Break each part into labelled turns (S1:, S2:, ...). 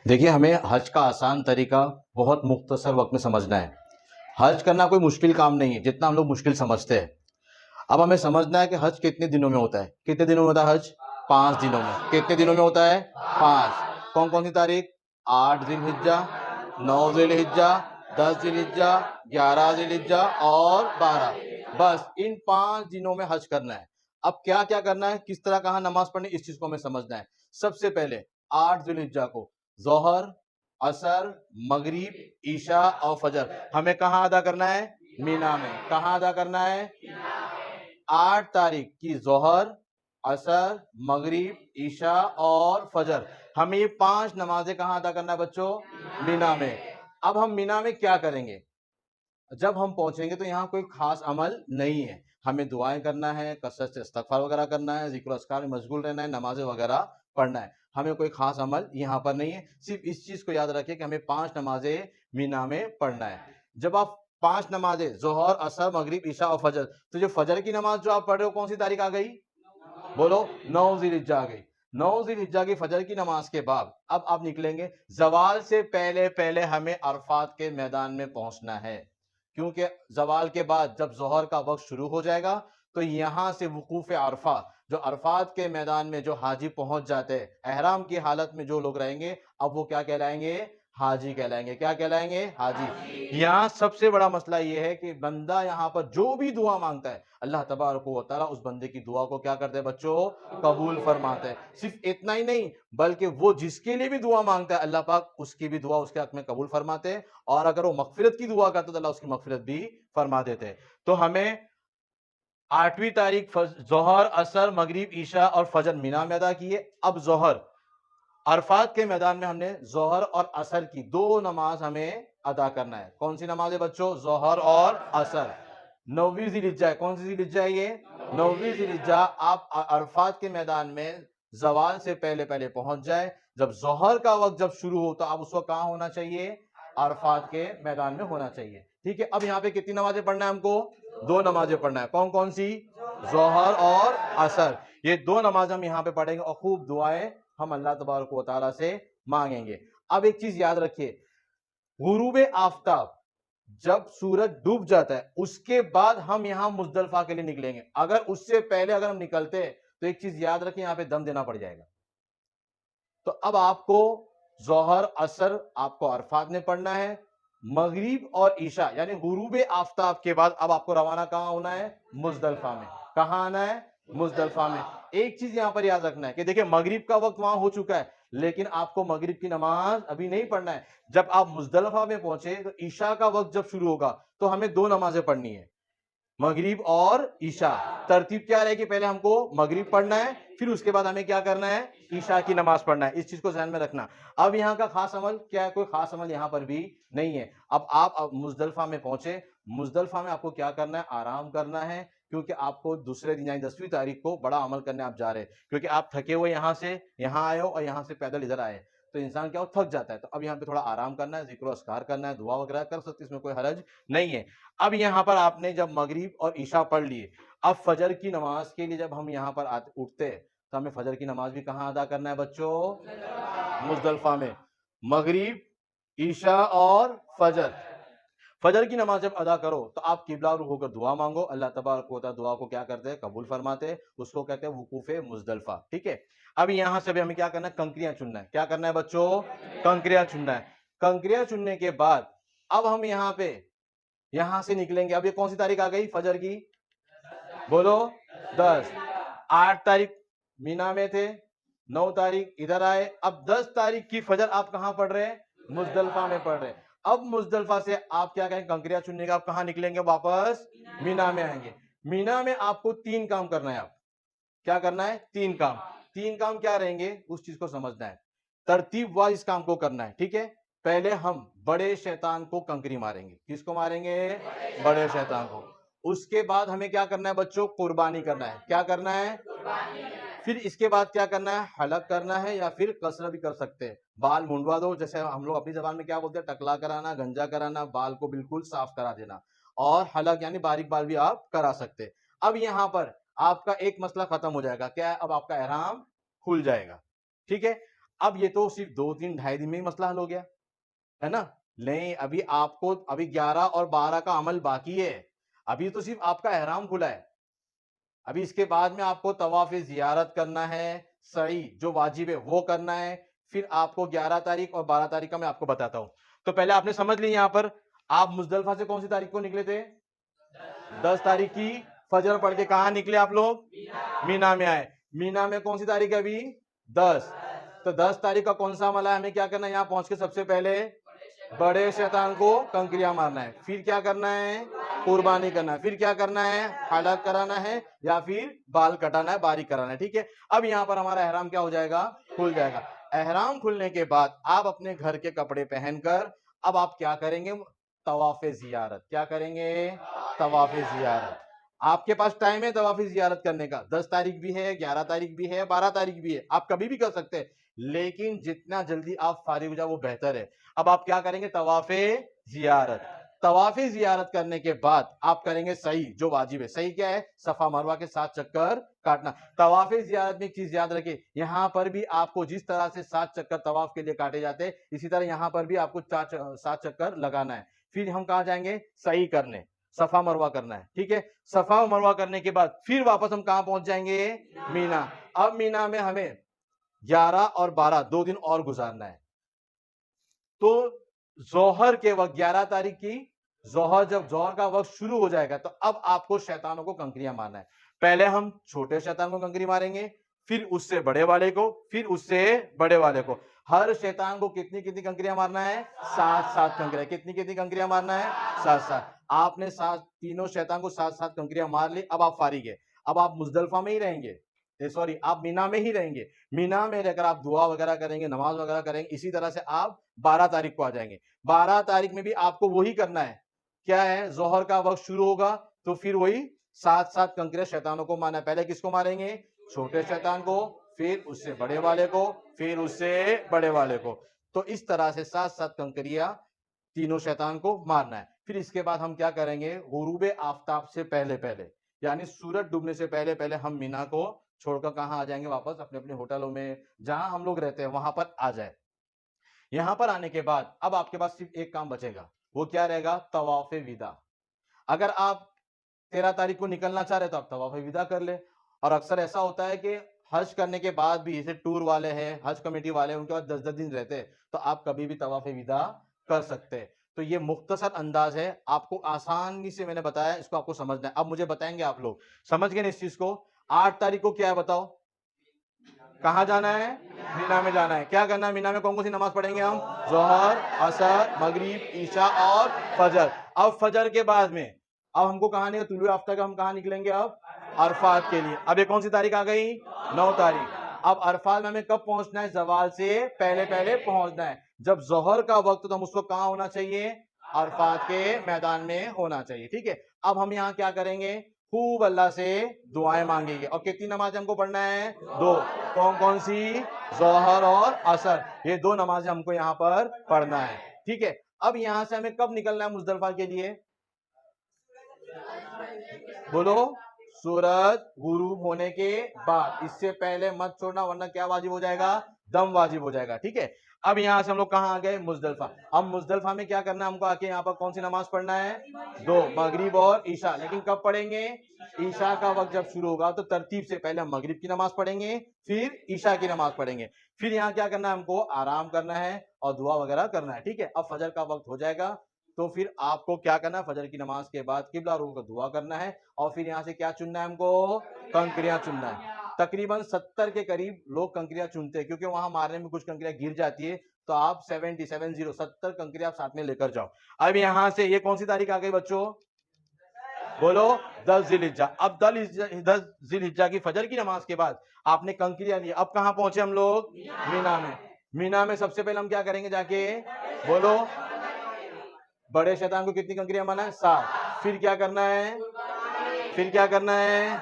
S1: دیکھیے ہمیں حج کا آسان طریقہ بہت مختصر وقت میں سمجھنا ہے. حج کرنا کوئی مشکل کام نہیں ہے جتنا ہم لوگ مشکل سمجھتے ہیں. اب ہمیں سمجھنا ہے کہ حج کتنے دنوں میں ہوتا ہے. کتنے دنوں میں ہوتا ہے حج؟ 5 دنوں میں. کتنے دنوں میں ہوتا ہے؟ 5. کون کون سی تاریخ؟ 8 ذی الحجہ، 9 ذی الحجہ، 10 ذی الحجہ، 11 ذی الحجہ اور 12. بس ان 5 دنوں میں حج کرنا ہے. اب کیا کیا کرنا ہے، کس طرح کہاں نماز پڑھنی، اس چیز کو ہمیں سمجھنا ہے. سب سے پہلے 8 ذی الحجہ کو ظہر، عصر، مغرب، عشاء اور فجر ہمیں کہاں ادا کرنا ہے؟ مینا میں. کہاں ادا کرنا ہے؟ 8 تاریخ کی ظہر، عصر، مغرب، عشاء اور فجر ہمیں یہ 5 نمازیں کہاں ادا کرنا ہے بچوں؟ مینا میں. اب ہم مینا میں کیا کریں گے؟ جب ہم پہنچیں گے تو یہاں کوئی خاص عمل نہیں ہے. ہمیں دعائیں کرنا ہے، کثرت سے استغفار وغیرہ کرنا ہے، ذکر و اذکار میں مشغول رہنا ہے، نمازیں وغیرہ پڑھنا ہے. ہمیں کوئی خاص عمل یہاں پر نہیں ہے. صرف اس چیز کو یاد رکھیں کہ ہمیں 5 نمازیں مینا میں پڑھنا ہے. جب آپ 5 نمازیں ظہر، عصر، مغرب، عشاء اور فجر، تو جو فجر کی نماز جو آپ پڑھ رہے ہو کون سی تاریخ آ گئی؟ بولو. 9 ذی الحجہ آ گئی. 9 ذی الحجہ کی فجر کی نماز کے بعد اب آپ نکلیں گے. زوال سے پہلے پہلے ہمیں عرفات کے میدان میں پہنچنا ہے، کیونکہ زوال کے بعد جب ظہر کا وقت شروع ہو جائے گا تو یہاں سے وقوف عرفہ، جو عرفات کے میدان میں جو حاجی پہنچ جاتے ہیں احرام کی حالت میں جو لوگ رہیں گے، اب وہ کیا کہلائیں گے؟ حاجی کہلائیں گے. کیا کہلائیں گے؟ حاجی. یہاں سب سے بڑا مسئلہ یہ ہے کہ بندہ یہاں پر جو بھی دعا مانگتا ہے اللہ تبارک و تعالیٰ اس بندے کی دعا کو کیا کرتے ہیں بچوں؟ قبول فرماتے ہیں. صرف اتنا ہی نہیں بلکہ وہ جس کے لیے بھی دعا مانگتا ہے اللہ پاک اس کی بھی دعا اس کے حق میں قبول فرماتے ہیں، اور اگر وہ مغفرت کی دعا کرتا ہے تو اللہ اس کی مغفرت بھی فرما دیتے ہیں. تو ہمیں 8ویں تاریخ ظہر، عصر، مغرب، عشاء اور فجر مینا میں ادا کیے. اب ظہر عرفات کے میدان میں ہم نے ظہر اور عصر کی 2 نماز ہمیں ادا کرنا ہے. کون سی نماز ہے بچوں؟ ظہر اور عصر. 9ویں ذی الحجہ ہے. کون سی ذی الحجہ ہے یہ؟ 9ویں ذی الحجہ. آپ عرفات کے میدان میں زوال سے پہلے پہلے پہنچ جائے. جب ظہر کا وقت جب شروع ہو تو آپ اس وقت کہاں ہونا چاہیے؟ عرفات کے میدان میں ہونا چاہیے. ٹھیک ہے. اب یہاں پہ کتنی نمازیں پڑھنا ہے ہم کو؟ 2 نمازیں پڑھنا ہے. کون کون سی؟ ظہر اور عصر. یہ 2 نماز ہم یہاں پہ پڑھیں گے اور خوب دعائیں ہم اللہ تبارک و تعالیٰ سے مانگیں گے. اب ایک چیز یاد رکھیے، غروب آفتاب جب سورج ڈوب جاتا ہے اس کے بعد ہم یہاں مزدلفہ کے لیے نکلیں گے. اگر اس سے پہلے اگر ہم نکلتے تو ایک چیز یاد رکھیں، یہاں پہ دم دینا پڑ جائے گا. تو اب آپ کو ظہر، عصر آپ کو عرفات میں پڑھنا ہے. مغرب اور عشاء یعنی غروب آفتاب کے بعد اب آپ کو روانہ کہاں ہونا ہے؟ مزدلفہ میں. کہاں آنا ہے؟ مزدلفہ میں. ایک چیز یہاں پر یاد رکھنا ہے کہ دیکھیں مغرب کا وقت وہاں ہو چکا ہے لیکن آپ کو مغرب کی نماز ابھی نہیں پڑھنا ہے. جب آپ مزدلفہ میں پہنچے تو عشاء کا وقت جب شروع ہوگا تو ہمیں 2 نمازیں پڑھنی ہے، مغرب اور عشاء. ترتیب کیا رہے گی؟ پہلے ہم کو مغرب پڑھنا ہے، پھر اس کے بعد ہمیں کیا کرنا ہے؟ عشاء کی نماز پڑھنا ہے. اس چیز کو ذہن میں رکھنا. اب یہاں کا خاص عمل کیا ہے؟ کوئی خاص عمل یہاں پر بھی نہیں ہے. اب آپ مزدلفہ میں پہنچے. مزدلفہ میں آپ کو کیا کرنا ہے؟ آرام کرنا ہے، کیونکہ آپ کو دوسرے دن یعنی 10ویں تاریخ کو بڑا عمل کرنے آپ جا رہے ہیں. کیونکہ آپ تھکے ہوئے یہاں سے یہاں آئے ہو اور یہاں سے پیدل ادھر آئے تو انسان کیا ہو تھک جاتا ہے. تو اب یہاں پہ تھوڑا آرام کرنا ہے، ذکر و اذکار کرنا ہے، دعا وغیرہ کر سکتے، اس میں کوئی حرج نہیں ہے. اب یہاں پر آپ نے جب مغرب اور عشاء پڑھ لیے، اب فجر کی نماز کے لیے جب ہم یہاں پر اٹھتے تو ہمیں فجر کی نماز بھی کہاں ادا کرنا ہے بچوں؟ مزدلفہ میں. مغرب، عشاء اور فجر. فجر کی نماز جب ادا کرو تو آپ قبلہ رخ ہو کر دعا مانگو. اللہ تبارک و تعالیٰ دعا کو کیا کرتے ہیں؟ قبول فرماتے ہیں. اس کو کہتے ہیں وقوف مزدلفہ. ٹھیک ہے. اب یہاں سے بھی ہمیں کیا کرنا ہے؟ کنکریاں چننا ہے. کیا کرنا ہے بچوں؟ کنکریاں چننا ہے. کنکریاں چننے کے بعد اب ہم یہاں سے نکلیں گے. اب یہ کون سی تاریخ آ گئی فجر کی؟ بولو. 10. 8 تاریخ مینا میں تھے، 9 تاریخ ادھر آئے. اب 10 تاریخ کی فجر آپ کہاں پڑھ رہے ہیں؟ مزدلفہ میں پڑھ رہے ہیں. اب مزدلفہ سے آپ کیا کہیں؟ کنکریاں چننے کا آپ کہاں نکلیں گے؟ واپس مینا میں آئیں گے. مینا میں آپ کو 3 کام کرنا ہے. آپ کیا کرنا ہے؟ 3 کام. 3 کام کیا رہیں گے اس چیز کو سمجھنا ہے. ترتیب وائز کام کو کرنا ہے. ٹھیک ہے. پہلے ہم بڑے شیطان کو کنکری ماریں گے. کس کو ماریں گے؟ بڑے شیطان کو. اس کے بعد ہمیں کیا کرنا ہے بچوں؟ قربانی کرنا ہے. کیا کرنا ہے؟ پھر اس کے بعد کیا کرنا ہے؟ حلق کرنا ہے یا پھر قصر بھی کر سکتے ہیں. بال منڈوا دو، جیسے ہم لوگ اپنی زبان میں کیا بولتے ہیں؟ ٹکلا کرانا، گنجا کرانا، بال کو بالکل صاف کرا دینا. اور حلق یعنی باریک بال بھی آپ کرا سکتے. اب یہاں پر آپ کا ایک مسئلہ ختم ہو جائے گا. کیا ہے؟ اب آپ کا احرام کھل جائے گا. ٹھیک ہے. اب یہ تو صرف 2-3-2.5 دن میں ہی مسئلہ حل ہو گیا ہے نا. نہیں, ابھی آپ کو ابھی 11 اور 12 کا عمل باقی ہے. ابھی تو صرف آپ کا احرام کھلا ہے. ابھی اس کے بعد میں آپ کو طواف زیارت کرنا ہے, سعی جو واجب ہے وہ کرنا ہے. پھر آپ کو 11 تاریخ اور 12 تاریخ کا میں آپ کو بتاتا ہوں. تو پہلے آپ نے سمجھ لی, یہاں پر آپ مزدلفہ سے کون سی تاریخ کو نکلے تھے؟ 10 تاریخ کی فجر پڑھ کے کہاں نکلے آپ لوگ؟ مینا میں آئے. مینا میں کون سی تاریخ ہے ابھی؟ 10. تو 10 تاریخ کا کون سا عمل ہے؟ ہمیں کیا کرنا ہے؟ یہاں پہنچ کے سب سے پہلے بڑے شیطان کو کنکریاں مارنا ہے. پھر کیا کرنا ہے؟ قربانی کرنا ہے. پھر کیا کرنا ہے؟ حلق کرانا ہے یا پھر بال کٹانا ہے, باریک کرانا ہے. ٹھیک ہے, اب یہاں پر ہمارا احرام کیا ہو جائے گا؟ کھل جائے گا. احرام کھلنے کے بعد آپ اپنے گھر کے کپڑے پہن کر اب آپ کیا کریں گے؟ طواف زیارت. کیا کریں گے؟ طواف زیارت. آپ کے پاس ٹائم ہے طواف زیارت کرنے کا. 10 تاریخ بھی ہے, 11 تاریخ بھی ہے, 12 تاریخ بھی ہے, آپ کبھی بھی کر سکتے ہیں, لیکن جتنا جلدی آپ فارغ ہو جائے وہ بہتر ہے. اب آپ کیا کریں گے؟ طواف زیارت. طواف زیارت کرنے کے بعد آپ کریں گے سعی جو واجب ہے. سعی کیا ہے؟ صفا مروہ کے 7 چکر کاٹنا. طواف زیارت میں ایک چیز یاد رکھیں, یہاں پر بھی آپ کو جس طرح سے 7 چکر طواف کے لیے کاٹے جاتے ہیں, اسی طرح یہاں پر بھی آپ کو 7 چکر لگانا ہے. پھر ہم کہاں جائیں گے؟ سعی کرنے, صفا مروہ کرنا ہے. ٹھیک ہے, صفا مروہ کرنے کے بعد پھر واپس ہم کہاں پہنچ جائیں گے؟ مینا. اب مینا میں ہمیں 11 اور 12 2 دن اور گزارنا ہے. تو ظہر کے وقت 11 تاریخ کی ظہر, جب ظہر کا وقت شروع ہو جائے گا تو اب آپ کو شیطانوں کو کنکریاں مارنا ہے. پہلے ہم چھوٹے شیطان کو کنکری ماریں گے, پھر اس سے بڑے والے کو, پھر اس سے بڑے والے کو. ہر شیطان کو کتنی کتنی کنکریاں مارنا ہے؟ 7 کنکریاں. کتنی کتنی کنکریاں مارنا ہے؟ 7. آپ نے تینوں شیطان کو 7 کنکریاں مار لی. اب آپ فارغ ہے. اب آپ مزدلفہ میں ہی رہیں گے, سوری آپ مینا میں ہی رہیں گے. مینا میں رہ کر آپ دعا وغیرہ کریں گے, نماز وغیرہ کریں گے. اسی طرح سے آپ 12 تاریخ کو آ جائیں گے. 12 تاریخ میں بھی آپ کو وہی کرنا ہے. کیا ہے؟ ظہر کا وقت شروع ہوگا تو پھر وہی 7 کنکریاں شیطانوں کو مارنا ہے. پہلے کس کو ماریں گے؟ چھوٹے شیطان کو, پھر اس سے بڑے والے کو, پھر اس سے بڑے والے کو. تو اس طرح سے 7 کنکریاں تینوں شیطان کو مارنا ہے. پھر اس کے بعد ہم کیا کریں گے؟ غروب آفتاب سے پہلے پہلے, یعنی سورج ڈوبنے سے پہلے پہلے ہم مینا کو چھوڑ کر کہاں آ جائیں گے؟ واپس اپنے اپنے ہوٹلوں میں جہاں ہم لوگ رہتے ہیں وہاں پر آ جائے. یہاں پر آنے کے بعد اب آپ کے پاس صرف ایک کام بچے گا, وہ کیا رہے گا؟ طواف وداع. اگر آپ 13 تاریخ کو نکلنا چاہ رہے تو آپ طواف وداع کر لیں. اور اکثر ایسا ہوتا ہے کہ حج کرنے کے بعد بھی, جیسے ٹور والے ہیں, حج کمیٹی والے ہیں, ان کے بعد 10 دن رہتے ہیں, تو آپ کبھی بھی طواف وداع کر سکتے ہیں. تو یہ مختصر انداز ہے, آپ کو آسانی سے میں نے بتایا, اس کو آپ کو سمجھنا ہے. اب مجھے بتائیں گے آپ لوگ سمجھ گئے نا اس چیز کو؟ 8 تاریخ کو کیا ہے بتاؤ؟ کہاں جانا ہے؟ مینا میں جانا ہے. کیا کرنا ہے مینا میں؟ کون کون سی نماز پڑھیں گے ہم؟ ظہر, عصر, مغرب, عشاء اور فجر. اب فجر کے بعد میں اب ہم کو کہاں نکلے؟ طلوع آفتاب ہم کہاں نکلیں گے؟ اب عرفات کے لیے. اب یہ کون سی تاریخ آ گئی؟ 9 تاریخ. اب عرفات میں ہمیں کب پہنچنا ہے؟ زوال سے پہلے پہلے پہنچنا ہے. جب ظہر کا وقت تو ہم اس وقت کہاں ہونا چاہیے؟ عرفات کے میدان میں ہونا چاہیے. ٹھیک ہے, اب ہم یہاں کیا کریں گے؟ خوب اللہ سے دعائیں مانگیں گے. اور کتنی نمازیں ہم کو پڑھنا ہے؟ 2. کون کون سی؟ ظہر اور عصر. یہ 2 نمازیں ہم کو یہاں پر پڑھنا ہے. ٹھیک ہے, اب یہاں سے ہمیں کب نکلنا ہے مزدلفہ کے لیے؟ بولو, سورج غروب ہونے کے بعد. اس سے پہلے مت چھوڑنا ورنہ کیا واجب ہو جائے گا؟ دم واجب ہو جائے گا. ٹھیک ہے, اب یہاں سے ہم لوگ کہاں آ گئے؟ مزدلفہ. اب مزدلفہ میں کیا کرنا ہے ہم کو؟ آ کے یہاں پر کون سی نماز پڑھنا ہے؟ 2, مغرب اور عشاء. لیکن کب پڑھیں گے؟ عشاء کا وقت جب شروع ہوگا تو ترتیب سے پہلے ہم مغرب کی نماز پڑھیں گے, پھر عشاء کی نماز پڑھیں گے. پھر یہاں کیا کرنا ہے ہم کو؟ آرام کرنا ہے اور دعا وغیرہ کرنا ہے. ٹھیک ہے, اب فجر کا وقت ہو جائے گا تو پھر آپ کو کیا کرنا ہے؟ فجر کی نماز کے بعد قبلہ رخ کو دعا کرنا ہے, اور پھر یہاں سے کیا چننا ہے ہم کو؟ کنکریاں چننا ہے. تقریباً 70 کے قریب لوگ کنکریاں چنتے ہیں, کیونکہ وہاں مارنے میں کچھ کنکریاں گر جاتی ہے, تو آپ 70 کنکریاں آپ ساتھ میں لے کر جاؤ. اب یہاں سے یہ کون سی تاریخ آ گئی بچوں؟ بولو, 10 ذی الحجہ. اب 10 ذی الحجہ کی فجر کی نماز کے بعد آپ نے کنکریاں لی. اب کہاں پہنچے ہم لوگ؟ مینا میں. مینا میں سب سے پہلے ہم کیا کریں گے جا کے؟ بولو, بڑے شیطان کو کتنی کنکریاں مارنا ہے؟ 7. پھر کیا کرنا ہے؟ پھر کیا کرنا ہے؟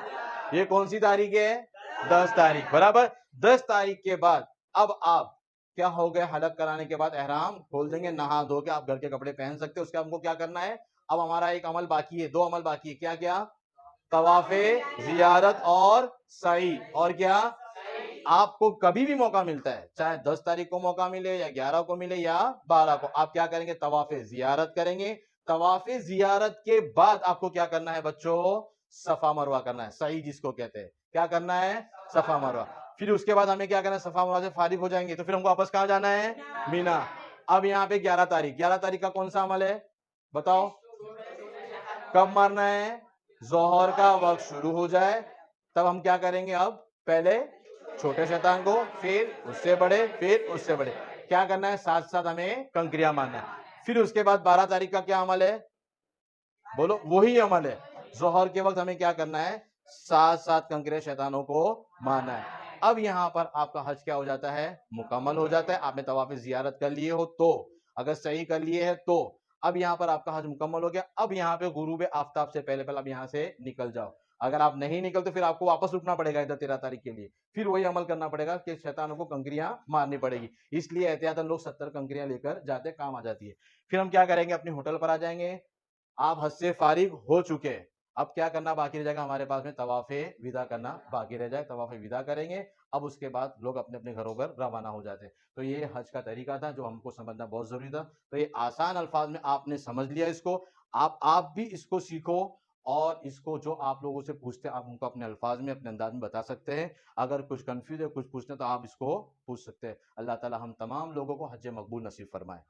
S1: یہ کون سی تاریخ ہے؟ 10 تاریخ. برابر. 10 تاریخ کے بعد اب آپ کیا ہو گئے؟ حلق کرانے کے بعد احرام کھول دیں گے, نہا دھو کے آپ گھر کے کپڑے پہن سکتے. اس کے ہم کو کیا کرنا ہے؟ اب ہمارا ایک عمل باقی ہے, 2 عمل باقی ہے. کیا کیا؟ طواف زیارت اور سعی. اور کیا؟ آپ کو کبھی بھی موقع ملتا ہے, چاہے 10 تاریخ کو موقع ملے یا 11 کو ملے یا 12 کو, آپ کیا کریں گے, طواف زیارت کریں گے. طواف زیارت کے بعد آپ کو کیا کرنا ہے بچوں, صفا مروہ کرنا ہے, صحیح جس کو کہتے ہیں, کیا کرنا ہے, صفا مروہ. پھر اس کے بعد ہمیں کیا کرنا ہے, صفا مروہ سے فارغ ہو جائیں گے تو پھر ہم کو واپس کہاں جانا ہے, مینا. اب یہاں پہ 11 تاریخ کا کون سا عمل ہے بتاؤ, کب مارنا ہے, ظہر کا وقت شروع ہو جائے تب ہم کیا کریں گے, اب پہلے چھوٹے شیطان کو, پھر اس سے بڑے, پھر اس سے بڑے, کیا کرنا ہے, ساتھ ساتھ ہمیں کنکریاں مارنا ہے. پھر اس کے بعد 12 تاریخ کا کیا عمل ہے, بولو, وہی عمل ہے. ظہر کے وقت ہمیں کیا کرنا ہے, ساتھ ساتھ کنکریاں شیطانوں کو مارنا ہے. اب یہاں پر آپ کا حج کیا ہو جاتا ہے, مکمل ہو جاتا ہے. آپ نے طواف زیارت کر لیے ہو تو, اگر صحیح کر لیے ہے تو اب یہاں پر آپ کا حج مکمل ہو گیا. اب یہاں پہ غروب آفتاب سے پہلے اب یہاں سے نکل جاؤ. اگر آپ نہیں نکلتے پھر آپ کو واپس رکنا پڑے گا ادھر 13 تاریخ کے لیے, پھر وہی عمل کرنا پڑے گا کہ شیطانوں کو کنکریاں مارنی پڑے گی. اس لیے احتیاطاً لوگ 70 کنکریاں لے کر جاتے, کام آ جاتی ہے. پھر ہم کیا کریں گے, اپنے ہوٹل پر آ جائیں گے. آپ حج سے فارغ ہو چکے, اب کیا کرنا باقی رہ جائے گا ہمارے پاس میں, طواف وداع کرنا باقی رہ جائے. طواف وداع کریں گے, اب اس کے بعد لوگ اپنے اپنے گھروں پر روانہ ہو جاتے ہیں. تو یہ حج کا طریقہ تھا جو ہم کو سمجھنا بہت ضروری تھا. تو یہ آسان الفاظ میں آپ نے سمجھ لیا اس کو, آپ بھی اس کو سیکھو, اور اس کو جو آپ لوگوں سے پوچھتے ہیں آپ ان کو اپنے الفاظ میں اپنے انداز میں بتا سکتے ہیں. اگر کچھ کنفیوز ہے, کچھ پوچھنا تو آپ اس کو پوچھ سکتے ہیں. اللہ تعالی ہم تمام لوگوں کو حج مقبول نصیب فرمائے.